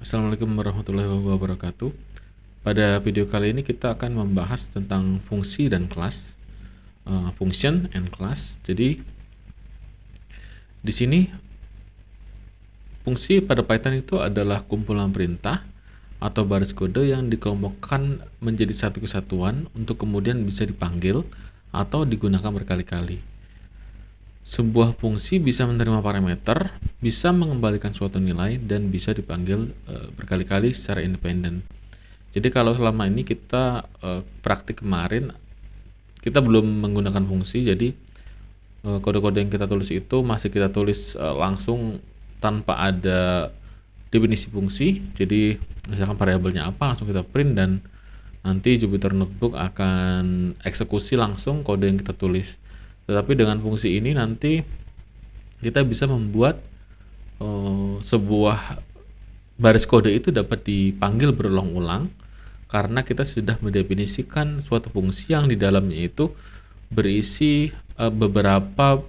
Assalamualaikum warahmatullahi wabarakatuh. Pada video kali ini kita akan membahas tentang fungsi dan kelas, function and class. Jadi di sini fungsi pada Python itu adalah kumpulan perintah atau baris kode yang dikelompokkan menjadi satu kesatuan untuk kemudian bisa dipanggil atau digunakan berkali-kali. Sebuah fungsi bisa menerima parameter, bisa mengembalikan suatu nilai, dan bisa dipanggil berkali-kali secara independen. Jadi kalau selama ini kita praktik kemarin kita belum menggunakan fungsi, jadi kode-kode yang kita tulis itu masih kita tulis langsung tanpa ada definisi fungsi. Jadi misalkan variabelnya apa langsung kita print, dan nanti Jupyter Notebook akan eksekusi langsung kode yang kita tulis. Tetapi dengan fungsi ini nanti kita bisa membuat sebuah baris kode itu dapat dipanggil berulang-ulang karena kita sudah mendefinisikan suatu fungsi yang di dalamnya itu berisi beberapa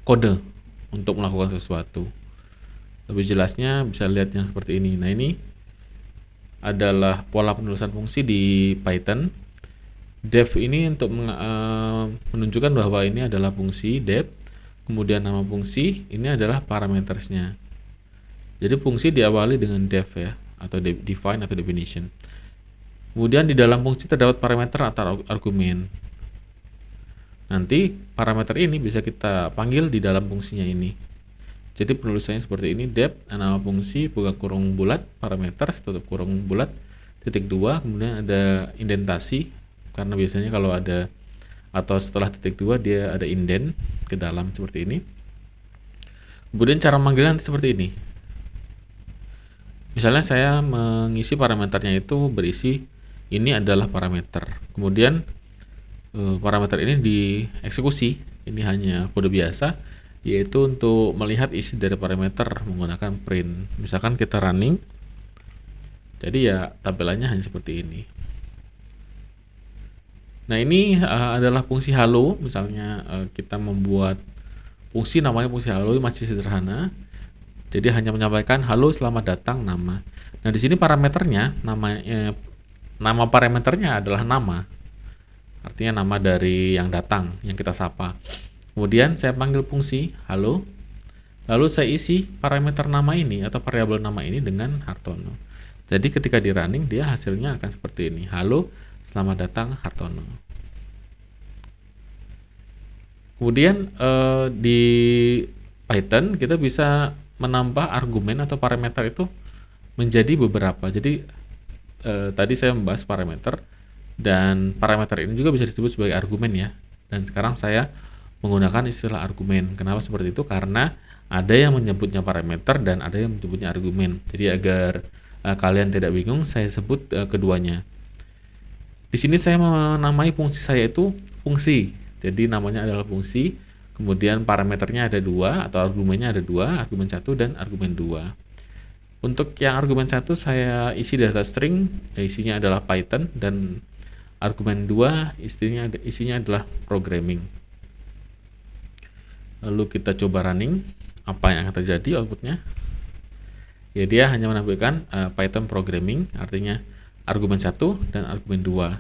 kode untuk melakukan sesuatu. Lebih jelasnya bisa lihat yang seperti ini. Nah, ini adalah pola penulisan fungsi di Python. Def ini untuk menunjukkan bahwa ini adalah fungsi def, kemudian nama fungsi ini adalah parametersnya. Jadi fungsi diawali dengan def ya, atau define atau definition. Kemudian di dalam fungsi terdapat parameter atau argumen. Nanti parameter ini bisa kita panggil di dalam fungsinya ini. Jadi penulisannya seperti ini: def, nama fungsi, buka kurung bulat, parameter, tutup kurung bulat, titik 2, kemudian ada indentasi. Karena biasanya kalau ada atau setelah titik 2 dia ada indent ke dalam seperti ini. Kemudian cara manggilnya nanti seperti ini. Misalnya saya mengisi parameternya itu berisi ini adalah parameter. Kemudian parameter ini dieksekusi. Ini hanya kode biasa, yaitu untuk melihat isi dari parameter menggunakan print. Misalkan kita running, jadi ya tampilannya hanya seperti ini. Nah, ini adalah fungsi halo. Misalnya kita membuat fungsi namanya fungsi halo, masih sederhana. Jadi hanya menyampaikan halo selamat datang nama. Nah, di sini parameternya nama parameternya adalah nama. Artinya nama dari yang datang, yang kita sapa. Kemudian saya panggil fungsi halo. Lalu saya isi parameter nama ini atau variabel nama ini dengan Hartono. Jadi ketika di running dia hasilnya akan seperti ini. Halo, selamat datang Hartono. Kemudian di Python kita bisa menambah argumen atau parameter itu menjadi beberapa. Jadi tadi saya membahas parameter, dan parameter ini juga bisa disebut sebagai argumen ya. Dan sekarang saya menggunakan istilah argumen. Kenapa seperti itu? Karena ada yang menyebutnya parameter dan ada yang menyebutnya argumen. Jadi agar kalian tidak bingung, saya sebut keduanya. Di sini saya menamai fungsi saya itu fungsi. Jadi namanya adalah fungsi. Kemudian parameternya ada 2 atau argumennya ada 2, argumen 1 dan argumen 2. Untuk yang argumen 1 saya isi data string, isinya adalah Python, dan argumen 2 isinya adalah programming. Lalu kita coba running, apa yang akan terjadi outputnya? Ya, dia hanya menampilkan Python programming, artinya argumen 1 dan argumen 2.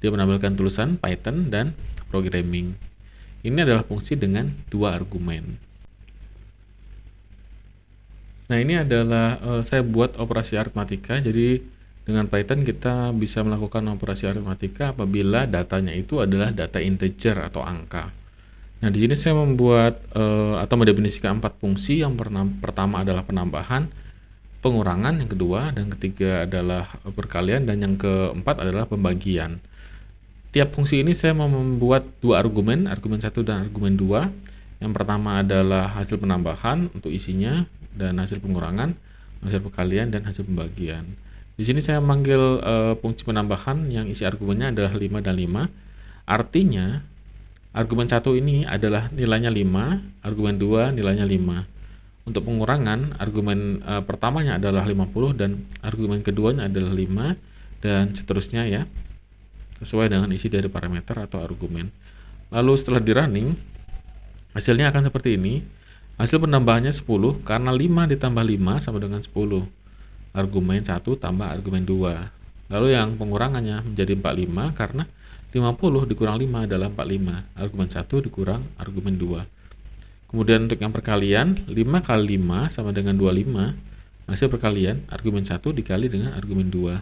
Dia menampilkan tulisan Python dan programming. Ini adalah fungsi dengan 2 argumen. Nah, ini adalah saya buat operasi aritmatika. Jadi dengan Python kita bisa melakukan operasi aritmatika apabila datanya itu adalah data integer atau angka. Nah, di sini saya membuat atau mendefinisikan 4 fungsi. Yang pertama adalah penambahan, pengurangan, yang kedua dan ketiga adalah perkalian, dan yang keempat adalah pembagian. Tiap fungsi ini saya mau membuat 2 argumen 1 dan argumen 2. Yang pertama adalah hasil penambahan untuk isinya, dan hasil pengurangan, hasil perkalian, dan hasil pembagian. Di sini saya memanggil fungsi penambahan yang isi argumennya adalah 5 dan 5. Artinya argumen 1 ini adalah nilainya 5, argumen 2 nilainya 5. Untuk pengurangan, argumen pertamanya adalah 50 dan argumen keduanya adalah 5, dan seterusnya ya, sesuai dengan isi dari parameter atau argumen. Lalu setelah di running, hasilnya akan seperti ini. Hasil penambahannya 10 karena 5 ditambah 5 sama dengan 10. argumen 1 tambah argumen 2. Lalu yang pengurangannya menjadi 45 karena 50 dikurang 5 adalah 45. Argumen 1 dikurang argumen 2. Kemudian untuk yang perkalian, 5 kali 5 sama dengan 25. Hasil perkalian, argumen 1 dikali dengan argumen 2.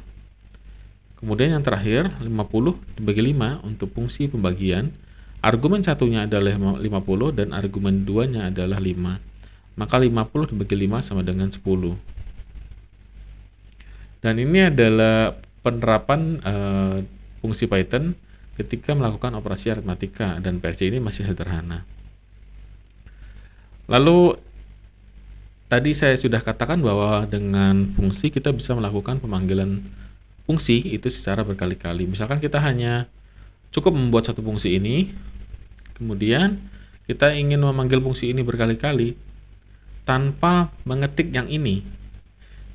Kemudian yang terakhir, 50 dibagi 5 untuk fungsi pembagian. Argumen satunya adalah 50 dan argumen 2-nya adalah 5. Maka 50 dibagi 5 sama dengan 10. Dan ini adalah penerapan fungsi Python ketika melakukan operasi aritmatika, dan PRC ini masih sederhana. Lalu tadi saya sudah katakan bahwa dengan fungsi kita bisa melakukan pemanggilan fungsi itu secara berkali-kali. Misalkan kita hanya cukup membuat satu fungsi ini, kemudian kita ingin memanggil fungsi ini berkali-kali tanpa mengetik yang ini.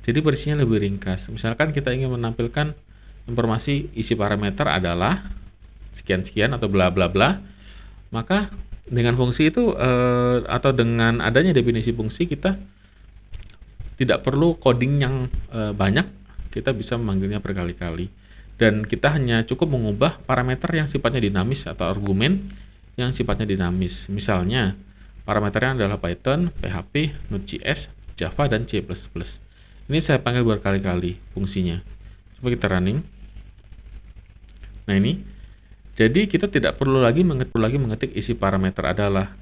Jadi berisinya lebih ringkas. Misalkan kita ingin menampilkan informasi isi parameter adalah sekian-sekian atau bla bla bla, maka dengan fungsi itu atau dengan adanya definisi fungsi, kita tidak perlu coding yang banyak, kita bisa memanggilnya berkali-kali. Dan kita hanya cukup mengubah parameter yang sifatnya dinamis atau argumen yang sifatnya dinamis. Misalnya parameternya adalah Python, PHP, Node.js, Java, dan C++. Ini saya panggil berkali-kali fungsinya. Coba kita running. Nah ini, jadi kita tidak perlu lagi mengetik isi parameter adalah,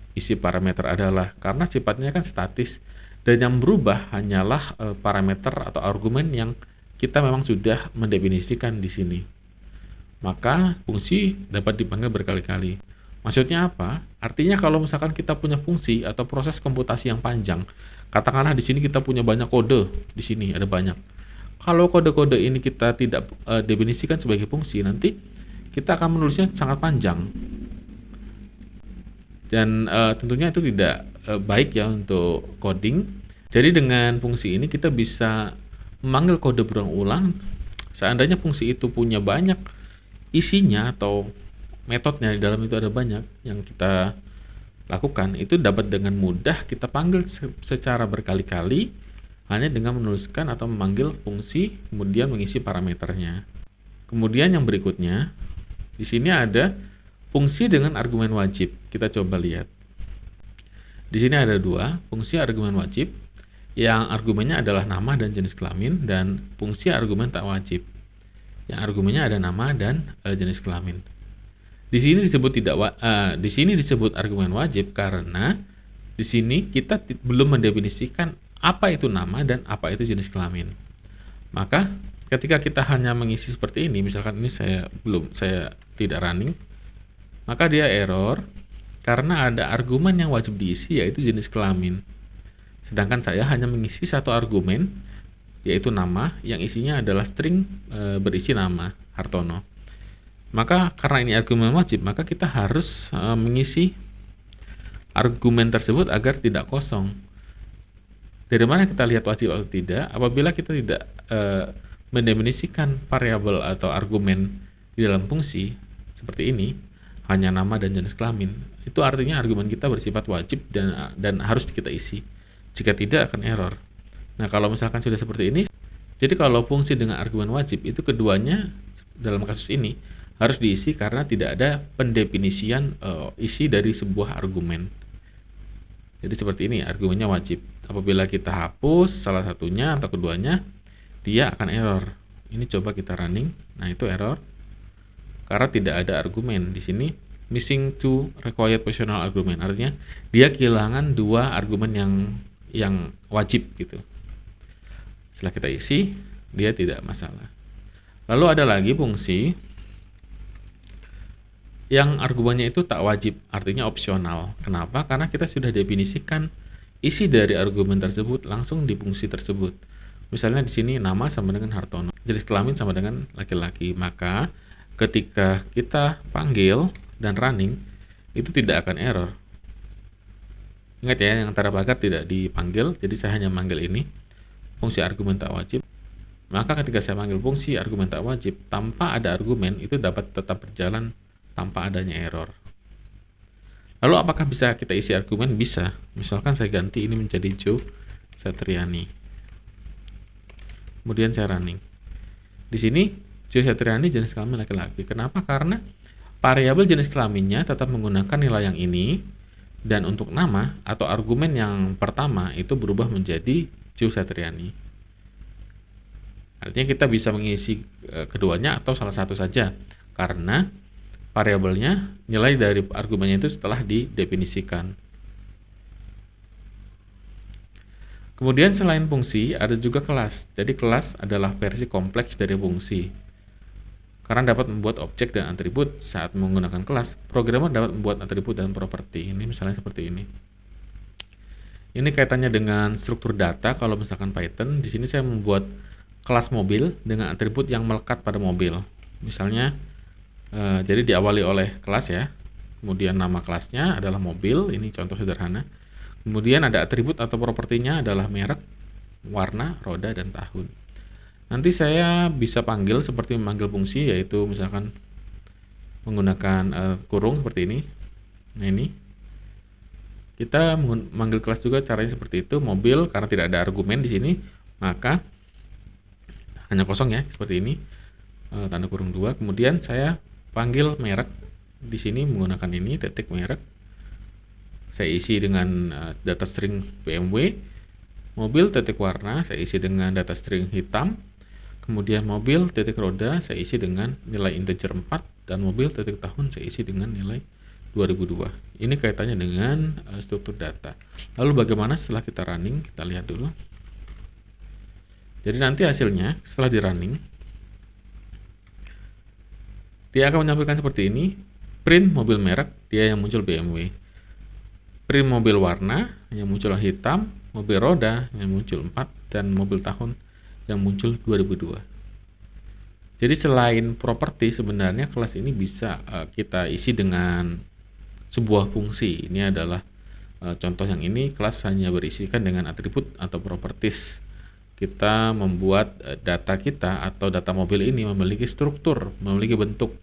karena sifatnya kan statis, dan yang berubah hanyalah parameter atau argumen yang kita memang sudah mendefinisikan di sini. Maka fungsi dapat dipanggil berkali-kali. Maksudnya apa? Artinya kalau misalkan kita punya fungsi atau proses komputasi yang panjang, katakanlah di sini kita punya banyak kode, di sini ada banyak. Kalau kode-kode ini kita tidak definisikan sebagai fungsi, nanti kita akan menulisnya sangat panjang. Dan tentunya itu tidak baik ya untuk coding. Jadi dengan fungsi ini kita bisa memanggil kode berulang-ulang. Seandainya fungsi itu punya banyak isinya atau metodenya di dalam itu ada banyak yang kita lakukan, itu dapat dengan mudah kita panggil secara berkali-kali hanya dengan menuliskan atau memanggil fungsi kemudian mengisi parameternya. Kemudian yang berikutnya di sini ada fungsi dengan argumen wajib. Kita coba lihat. Di sini ada dua fungsi argumen wajib, yang argumennya adalah nama dan jenis kelamin, dan fungsi argumen tak wajib, yang argumennya ada nama dan jenis kelamin. Di sini disebut argumen wajib karena di sini kita belum mendefinisikan apa itu nama dan apa itu jenis kelamin. Maka ketika kita hanya mengisi seperti ini, misalkan ini saya tidak running, maka dia error karena ada argumen yang wajib diisi, yaitu jenis kelamin. Sedangkan saya hanya mengisi satu argumen, yaitu nama, yang isinya adalah string berisi nama Hartono. Maka karena ini argumen wajib, maka kita harus mengisi argumen tersebut agar tidak kosong. Dari mana kita lihat wajib atau tidak? Apabila kita tidak mendefinisikan variabel atau argumen di dalam fungsi seperti ini, hanya nama dan jenis kelamin, itu artinya argumen kita bersifat wajib dan harus kita isi. Jika tidak, akan error. Nah, kalau misalkan sudah seperti ini, jadi kalau fungsi dengan argumen wajib, itu keduanya dalam kasus ini harus diisi karena tidak ada pendefinisian isi dari sebuah argumen. Jadi seperti ini, argumennya wajib. Apabila kita hapus salah satunya atau keduanya, dia akan error. Ini coba kita running. Nah, itu error karena tidak ada argumen. Di sini missing two required positional argument. Artinya dia kehilangan dua argumen yang wajib gitu. Setelah kita isi, dia tidak masalah. Lalu ada lagi fungsi yang argumennya itu tak wajib, artinya opsional. Kenapa? Karena kita sudah definisikan isi dari argumen tersebut langsung di fungsi tersebut. Misalnya di sini nama sama dengan Hartono, jenis kelamin sama dengan laki-laki. Maka ketika kita panggil dan running, itu tidak akan error. Ingat ya, yang antara pagar tidak dipanggil, jadi saya hanya manggil ini fungsi argumen tak wajib. Maka ketika saya panggil fungsi argumen tak wajib tanpa ada argumen, itu dapat tetap berjalan tanpa adanya error. Lalu apakah bisa kita isi argumen? Bisa. Misalkan saya ganti ini menjadi Joe Satriani. kemudian saya running. Di sini Geosatriani jenis kelamin laki-laki. Kenapa? Karena variabel jenis kelaminnya tetap menggunakan nilai yang ini, dan untuk nama atau argumen yang pertama itu berubah menjadi Geosatriani. Artinya kita bisa mengisi keduanya atau salah satu saja, karena variabelnya, nilai dari argumennya itu setelah didefinisikan. Kemudian selain fungsi, ada juga kelas. Jadi kelas adalah versi kompleks dari fungsi. Karena dapat membuat objek dan atribut saat menggunakan kelas, programmer dapat membuat atribut dan properti. Ini misalnya seperti ini. Ini kaitannya dengan struktur data. Kalau misalkan Python, di sini saya membuat kelas mobil dengan atribut yang melekat pada mobil. Misalnya, jadi diawali oleh kelas ya. Kemudian nama kelasnya adalah mobil. Ini contoh sederhana. Kemudian ada atribut atau propertinya adalah merek, warna, roda, dan tahun. Nanti saya bisa panggil seperti memanggil fungsi, yaitu misalkan menggunakan kurung seperti ini. Nah ini kita memanggil kelas juga caranya seperti itu. Mobil, karena tidak ada argumen di sini, maka hanya kosong ya, seperti ini, tanda kurung 2. Kemudian saya panggil merek di sini menggunakan ini titik merek. Saya isi dengan data string BMW. Mobil titik warna saya isi dengan data string hitam. Kemudian mobil titik roda saya isi dengan nilai integer 4, dan mobil titik tahun saya isi dengan nilai 2002. Ini kaitannya dengan struktur data. Lalu bagaimana setelah kita running? Kita lihat dulu. Jadi nanti hasilnya setelah di running, dia akan menampilkan seperti ini. Print mobil merek, dia yang muncul BMW. Print mobil warna, yang muncul hitam. Mobil roda, yang muncul 4. Dan mobil tahun, yang muncul 2002. Jadi selain properti, sebenarnya kelas ini bisa kita isi dengan sebuah fungsi. Ini adalah contoh yang ini, kelas hanya berisikan dengan atribut atau properties. Kita membuat data kita atau data mobil ini memiliki struktur, memiliki bentuk,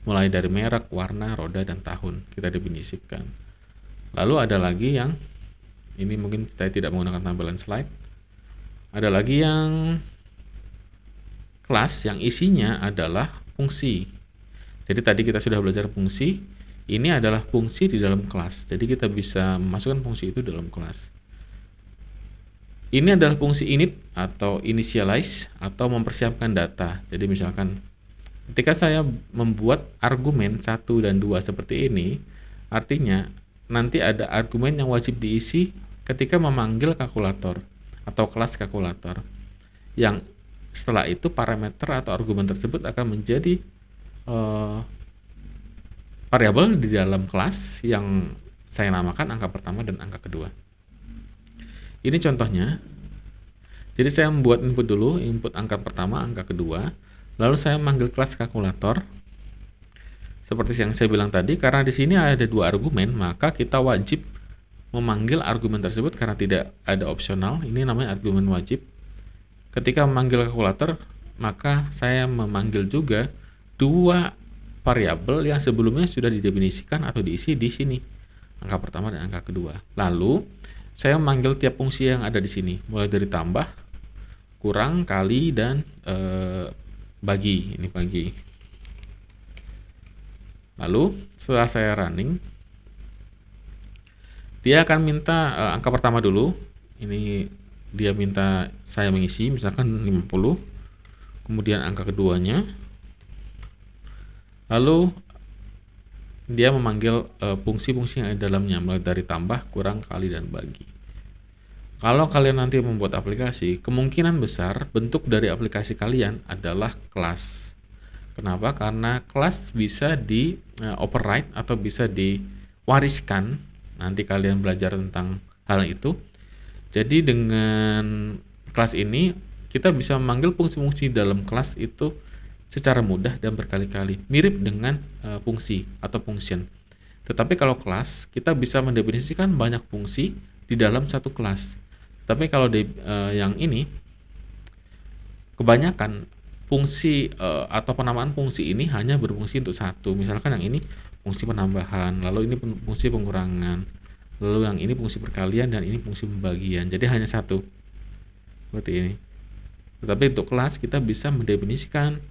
mulai dari merek, warna, roda, dan tahun kita definisikan. Lalu ada lagi yang ini mungkin saya tidak menggunakan tampilan slide. Ada lagi yang kelas yang isinya adalah fungsi. Jadi tadi kita sudah belajar fungsi. Ini adalah fungsi di dalam kelas. Jadi kita bisa memasukkan fungsi itu dalam kelas. Ini adalah fungsi init atau initialize atau mempersiapkan data. Jadi misalkan ketika saya membuat argumen 1 dan 2 seperti ini, artinya nanti ada argumen yang wajib diisi ketika memanggil kalkulator atau kelas kalkulator, yang setelah itu parameter atau argumen tersebut akan menjadi variabel di dalam kelas yang saya namakan angka pertama dan angka kedua. Ini contohnya. Jadi saya membuat input dulu, input angka pertama, angka kedua, lalu saya manggil kelas kalkulator. Seperti yang saya bilang tadi, karena di sini ada 2 argumen, maka kita wajib memanggil argumen tersebut karena tidak ada opsional. Ini namanya argumen wajib. Ketika memanggil kalkulator, maka saya memanggil juga 2 variabel yang sebelumnya sudah didefinisikan atau diisi di sini, angka pertama dan angka kedua. Lalu saya memanggil tiap fungsi yang ada di sini, mulai dari tambah, kurang, kali, dan bagi. Ini bagi. Lalu setelah saya running, dia akan minta angka pertama dulu. Ini dia minta saya mengisi misalkan 50. Kemudian angka keduanya. Lalu dia memanggil fungsi-fungsi yang ada dalamnya, mulai dari tambah, kurang, kali, dan bagi. Kalau kalian nanti membuat aplikasi, kemungkinan besar bentuk dari aplikasi kalian adalah kelas. Kenapa? Karena kelas bisa di override atau bisa diwariskan. Nanti kalian belajar tentang hal itu. Jadi dengan kelas ini kita bisa memanggil fungsi-fungsi dalam kelas itu secara mudah dan berkali-kali, mirip dengan fungsi atau function. Tetapi kalau kelas, kita bisa mendefinisikan banyak fungsi di dalam satu kelas. Tapi kalau yang ini, kebanyakan fungsi atau penamaan fungsi ini hanya berfungsi untuk satu. Misalkan yang ini fungsi penambahan, lalu ini fungsi pengurangan, lalu yang ini fungsi perkalian, dan ini fungsi pembagian. Jadi hanya satu, seperti ini. Tetapi untuk kelas kita bisa mendefinisikan.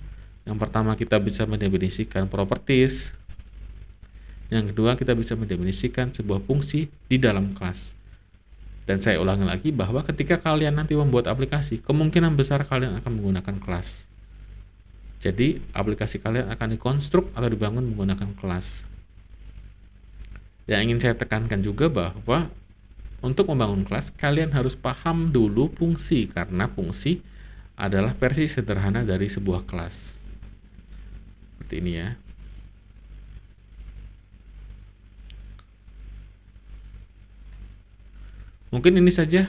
Yang pertama kita bisa mendefinisikan properties. Yang kedua kita bisa mendefinisikan sebuah fungsi di dalam kelas. Dan saya ulangi lagi bahwa ketika kalian nanti membuat aplikasi, kemungkinan besar kalian akan menggunakan kelas. Jadi aplikasi kalian akan dikonstruk atau dibangun menggunakan kelas. Yang ingin saya tekankan juga bahwa untuk membangun kelas, kalian harus paham dulu fungsi, karena fungsi adalah versi sederhana dari sebuah kelas. Seperti ini ya. Mungkin ini saja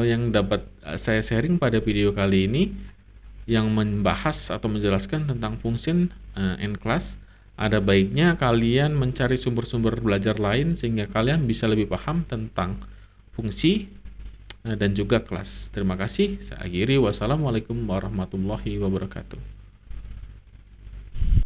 yang dapat saya sharing pada video kali ini, yang membahas atau menjelaskan tentang function and class. Ada baiknya kalian mencari sumber-sumber belajar lain sehingga kalian bisa lebih paham tentang fungsi dan juga kelas. Terima kasih. Saya akhiri. Wassalamualaikum warahmatullahi wabarakatuh.